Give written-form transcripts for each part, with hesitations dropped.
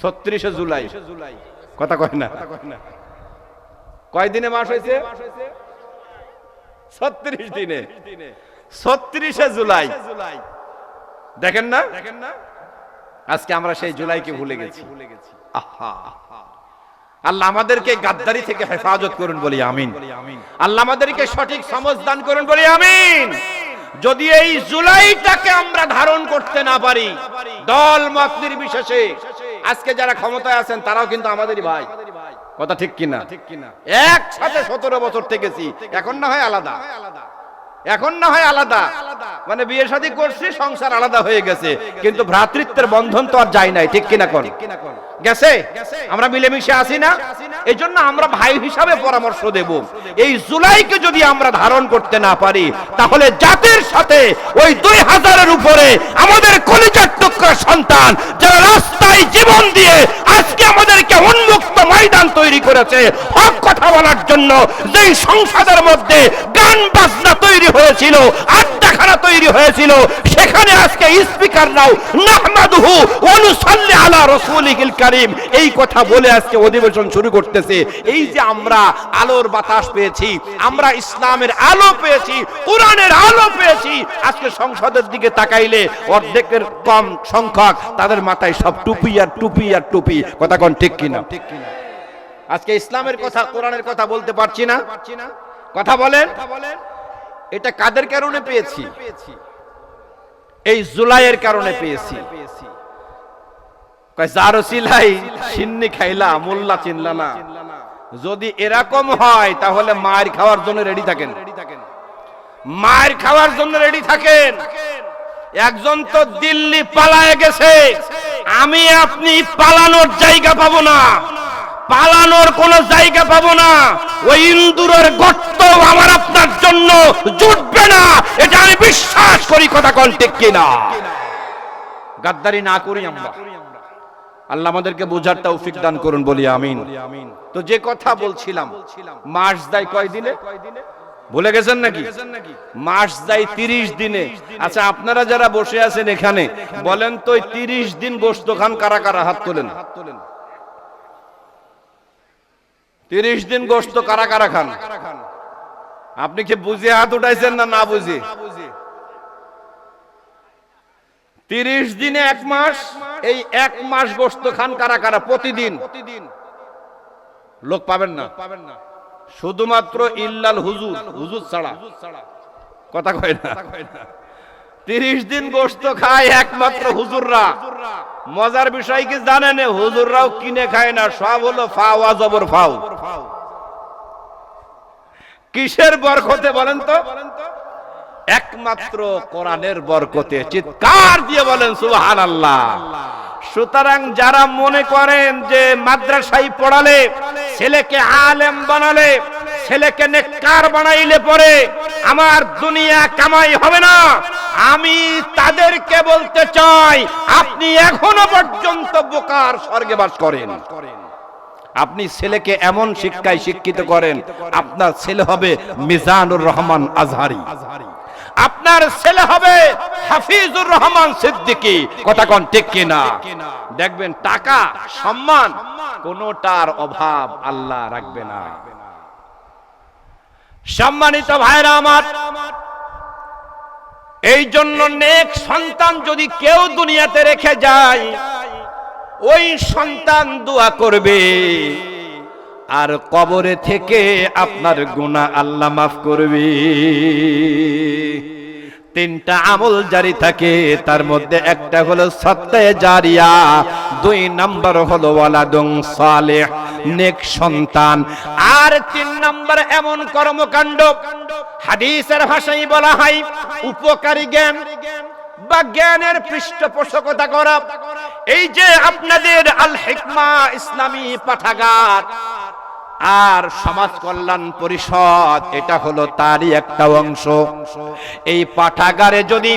36 জুলাই, কথা কয় না, কয় দিনে মাস হয়েছে? 36 দিনে, 36 জুলাই। দেখেন না, আজকে আমরা সেই জুলাইকে ভুলে গেছি। আহা, আল্লাহ আমাদেরকে গাদ্দারি থেকে হেফাজত করুন বলি আমিন। আল্লাহ আমাদেরকে সঠিক সমঝ দান করুন বলি আমিন। যদি এই জুলাইটাকে আমরা ধারণ করতে না পারি, দল মত নির্বিশেষে, আজকে যারা ক্ষমতায় আছেন তারাও কিন্তু আমাদেরই ভাই, কথা ঠিক কিনা? একসাথে 17 বছর থেকেছি, এখন না হয় আলাদা, এখন না হয় আলাদা, মানে বিয়ে শাদী করছি, সংসার আলাদা হয়ে গেছে, কিন্তু ভ্রাতৃত্বের বন্ধন তো আর যায় নাই, ঠিক কিনা? কোন গেছে? আমরা মিলেমিশে আসি না? এই জন্য আমরা ভাই হিসাবে পরামর্শ দেব, এই জুলাইকে যদি আমরা ধারণ করতে না পারি, তাহলে জাতির সাথে ওই 2000-এর উপরে আমাদের কলিজার টুকরা সন্তান যারা রাস্তায় জীবন দিয়ে আজকে আমাদেরকে উন্মুক্ত ময়দান তৈরি করেছে হক কথা বলার জন্য, যেই সংসদের মধ্যে গান বাজনা তৈরি হয়েছিল, আড্ডাখানা তৈরি হয়েছিল, সেখানে আজকে স্পিকার নাও নাহমাদুহু ওয়া নুসাল্লি আলা রাসূলিহিল কারীম এই কথা বলে আজকে অধিবেশন শুরু করতেছে। এই যে আমরা আলোর বাতাস পেয়েছি, আমরা ইসলামের আলো পেয়েছি, কোরআনের আলো পেয়েছি, আজকে সংসদের দিকে তাকাইলে অর্ধেকের কম সংখ্যক তাদের মাথায় সব টুপি আর টুপি আর টুপি, কথা কোন ঠিক কিনা? আজকে ইসলামের কথা, কোরআনের কথা বলতে পারছি না, কথা বলেন। এটা কাদের কারণে পেয়েছি? এই জুলাইয়ের কারণে পেয়েছি। সিন্নি খাইলা মোল্লা চিনলা না। যদি এরকম হয় তাহলে মায়ের খাওয়ার জন্য রেডি থাকেন, মায়ের খাওয়ার জন্য রেডি থাকেন। একজন তো দিল্লি পালায়ে গেছে, আমি আপনি পালানোর জায়গা পাবো না, পালানোর কোন জায়গা পাবো না। ওই ইন্দুরের গর্ত আমার আপনার জন্য জুটবে না, এটা আমি বিশ্বাস করি, কথা কোন ঠিক কিনা? গাদ্দারি না করি আমরা, আল্লাহ আমাদেরকে বোঝার তৌফিক দান করুন বলি আমিন। তো যে কথা বলছিলাম, মাস যায় কয় দিনে? ভুলে গেছেন নাকি? মাস যায় 30 দিনে। আচ্ছা, আপনারা যারা বসে আছেন এখানে বলেন তো 30 দিন গোশত খান কারা কারা? হাত তোলেন। 30 দিন গোশত কারা কারা খান? আপনি কি বুঝে হাত উঠাইছেন না না বুঝে? 30 দিনে 1 মাস, এই 1 মাস গোশত খান কারা কারা? প্রতিদিন লোক পাবেন না, শুধুমাত্র ইল্লাল হুজুর, হুজুর ছাড়া, কথা কয় না। 30 দিন গোশত খায় একমাত্র হুজুররা। মজার বিষয় কি জানেন? হুজুররাও কিনে খায় না, সব হলো ফাওয়া জবর ফাও। কিসের বরকতে বলেন তো? একমাত্র কোরআনের বরকতে। চিৎকার দিয়ে বলেন সুবহানাল্লাহ। সুতরাং যারা মনে করেন যে মাদ্রাসায় পড়ালে, ছেলেকে আলেম বানালে, ছেলেকে নেককার বানাইলে পরে আমার দুনিয়া কামাই হবে না, আমি তাদেরকে বলতে চাই, আপনি এখনো পর্যন্ত বোকার স্বর্গে বাস করেন। আপনি ছেলেকে এমন শিক্ষায় শিক্ষিত করেন, আপনার ছেলে হবে মিজানুর রহমান আজহারি, আপনার ছেলে হবে হাফিজুর রহমান সিদ্দিকী, কথা কোন ঠিক কিনা? দেখবেন টাকা সম্মান কোনটার অভাব আল্লাহ রাখবে না। সম্মানিত ভাইরা আমার, এই জন্য নেক সন্তান যদি কেউ দুনিয়াতে রেখে যায়, ওই সন্তান দোয়া করবে আর কবরে থেকে আপনার গুনাহ আল্লাহ মাফ করবে। 3টা আমল জারি থাকে, তার মধ্যে একটা হলো সদকায়ে জারিয়া, 2 নাম্বার হলো ওয়ালাদুন সালেহ, নেক সন্তান, আর 3 নাম্বার এমন কর্মকাণ্ড, হাদিসের ভাষায় বলা হয় উপকারী জ্ঞান বা জ্ঞানের পৃষ্ঠপোষকতা করা। এই যে আপনাদের আল হিকমা ইসলামী পাঠাগার আর সমাজ কল্যাণ পরিষদ, এটা হলো তারই একটা অংশ। এই পাঠাগারে যদি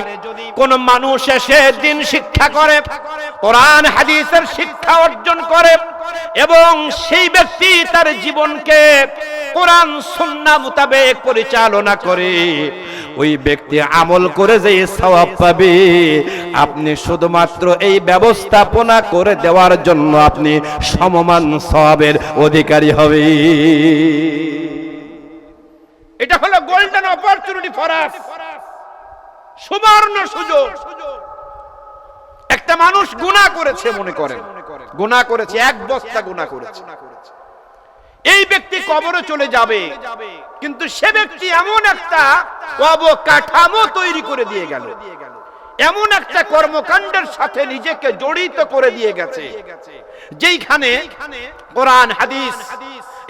কোন মানুষ এসে দিন শিক্ষা করে, কোরআন হাদিসের শিক্ষা অর্জন করে এবং সেই ব্যক্তি তার জীবনকে কোরআন সুন্নাহ মোতাবেক পরিচালনা করে, ওই ব্যক্তি আমল করে যে সওয়াব পাবে, আপনি শুধুমাত্র এই ব্যবস্থাপনা করে দেওয়ার জন্য আপনি সমমান সওয়াবের অধিকারী হবে। এটা হলো গোল্ডেন অপরচুনিটি ফর আস, সুবর্ণ সুযোগ। একটা মানুষ গুনাহ করেছে, মনে করেন গুনাহ করেছে, এক বস্তা গুনাহ করেছে, এই ব্যক্তি কবরে চলে যাবে, কিন্তু সে ব্যক্তি এমন একটা অবকাঠামো তৈরি করে দিয়ে গেল, এমন একটা কর্মকাণ্ডের সাথে নিজেকে জড়িত করে দিয়ে গেছে, যেইখানে কোরআন হাদিস,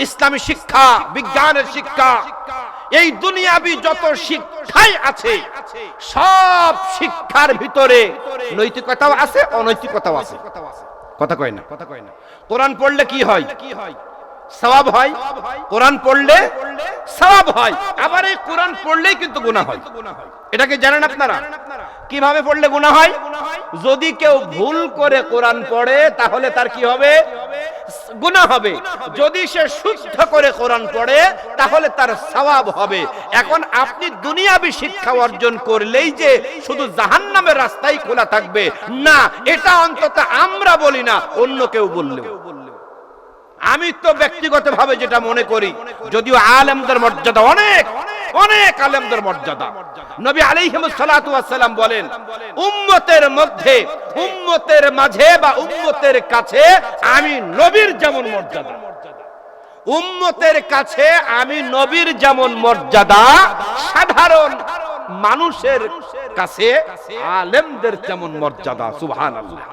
ইসলামী শিক্ষা, বিজ্ঞানের শিক্ষা, এই দুনিয়াবি যত শিক্ষাই আছে, সব শিক্ষার ভিতরে নৈতিকতাও আছে, অনৈতিকতাও আছে। কথা কয় না? কোরআন পড়লে কি হয়? সওয়াব হয়। কোরআন পড়লে সওয়াব হয়, আবার এই কোরআন পড়লেই কিন্তু গুনাহ হয়। এটাকে জানেন আপনারা? কিভাবে পড়লে গুনাহ হয়? যদি কেউ ভুল করে কোরআন পড়ে তাহলে তার কি হবে? গুনাহ হবে। যদি সে শুদ্ধ করে কোরআন পড়ে তাহলে তার সওয়াব হবে। এখন আপনি দুনিয়াবি শিক্ষা অর্জন করলেই যে শুধু জাহান্নামের রাস্তাই খোলা থাকবে না, এটা অন্তত আমরা বলি না, অন্য কেউ বললেও। আমি তো ব্যক্তিগতভাবে যেটা মনে করি, যদিও আলেমদের মর্যাদা অনেক অনেক, আলেমদের মর্যাদা, নবী আলাইহিস সালাতু ওয়াস সালাম বলেন, উম্মতের মধ্যে, উম্মতের মাঝে বা উম্মতের কাছে আমি নবীর যেমন মর্যাদা, উম্মতের কাছে আমি নবীর যেমন মর্যাদা, সাধারণ মানুষের কাছে আলেমদের তেমন মর্যাদা। সুবহানাল্লাহ।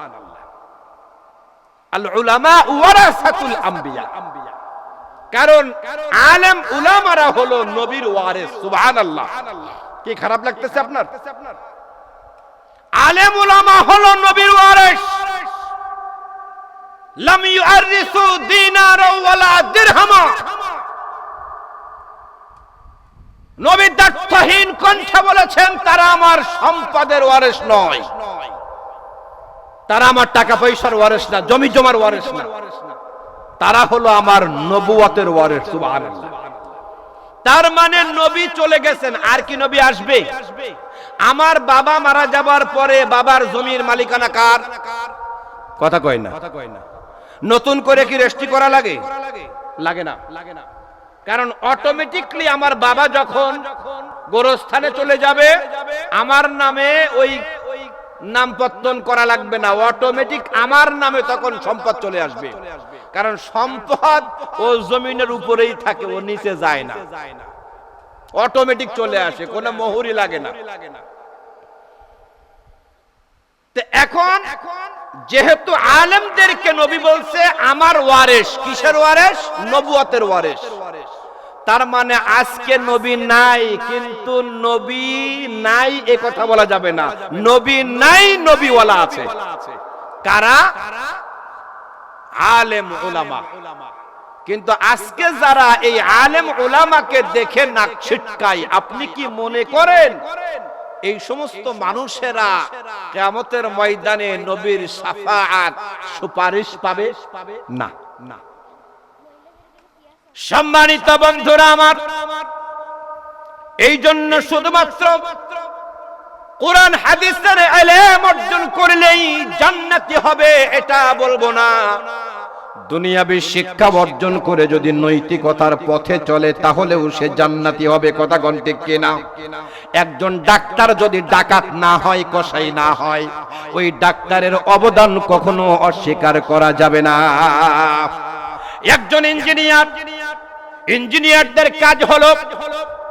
আল উলামা ওয়ারাসাতুল আম্বিয়া, কারণ আলেম উলামারা হলো নবীর ওয়ারিস। সুবহানাল্লাহ। কি খারাপ লাগতেছে আপনার? আলেম উলামা হলো নবীর ওয়ারিস। লাম ইউআরিসু দিনারা ওয়ালা দিরহামা। নবী দায়িত্বহীন কণ্ঠে বলেছেন, তারা আমার সম্পদের ওয়ারিস নয়, তারা আমার টাকা পয়সার ওয়ারিস না, জমি জমার ওয়ারিস না, তারা হলো আমার নবুয়তের ওয়ারিস। সুবহানাল্লাহ। তার মানে নবী চলে গেছেন, আর কি নবী আসবে? আমার বাবা মারা যাবার পরে বাবার জমির মালিকানা কার? কথা কয় না? নতুন করে কি রেজিস্ট্রি করা লাগে? লাগে না। কারণ অটোমেটিকলি আমার বাবা যখন গোরস্থানে চলে যাবে, আমার নামে ওই নামপত্তন করা লাগবে না, অটোমেটিক আমার নামে তখন সম্পদ চলে আসবে। কারণ সম্পদ ও জমিনের উপরেই থাকে, ও নিচে যায় না, অটোমেটিক চলে আসে, কোনো মোহরি লাগে না। এখন যেহেতু আলেমদেরকে নবী বলছে আমার ওয়ারিস, কিসের ওয়ারিস? নবুয়তের ওয়ারিস। তার মানে আজকে নবী নাই, কিন্তু নবী নাই এ কথা বলা যাবে না, নবী নাই, নবীওয়ালা আছে। কারা? আলেম উলামা। কিন্তু আজকে যারা এই আলেম উলামাকে দেখে নাক ছিটকায়, আপনি কি মনে করেন এই সমস্ত মানুষেরা কিয়ামতের ময়দানে নবীর শাফাআত, সুপারিশ পাবে? না। সম্মানিত বন্ধুরা আমার, এই জন্য শুধুমাত্র কোরআন হাদিসের ইলম অর্জন করলেই জান্নাতি হবে এটা বলবো না। দুনিয়াবি শিক্ষা অর্জন করে যদি নৈতিকতার পথে চলে তাহলেও সে জান্নাতি হবে। কথা কোন ঠিক কিনা? একজন ডাক্তার যদি ডাকাত না হয়, কসাই না হয়, ওই ডাক্তারের অবদান কখনো অস্বীকার করা যাবে না। একজন ইঞ্জিনিয়ারদের কাজ হলো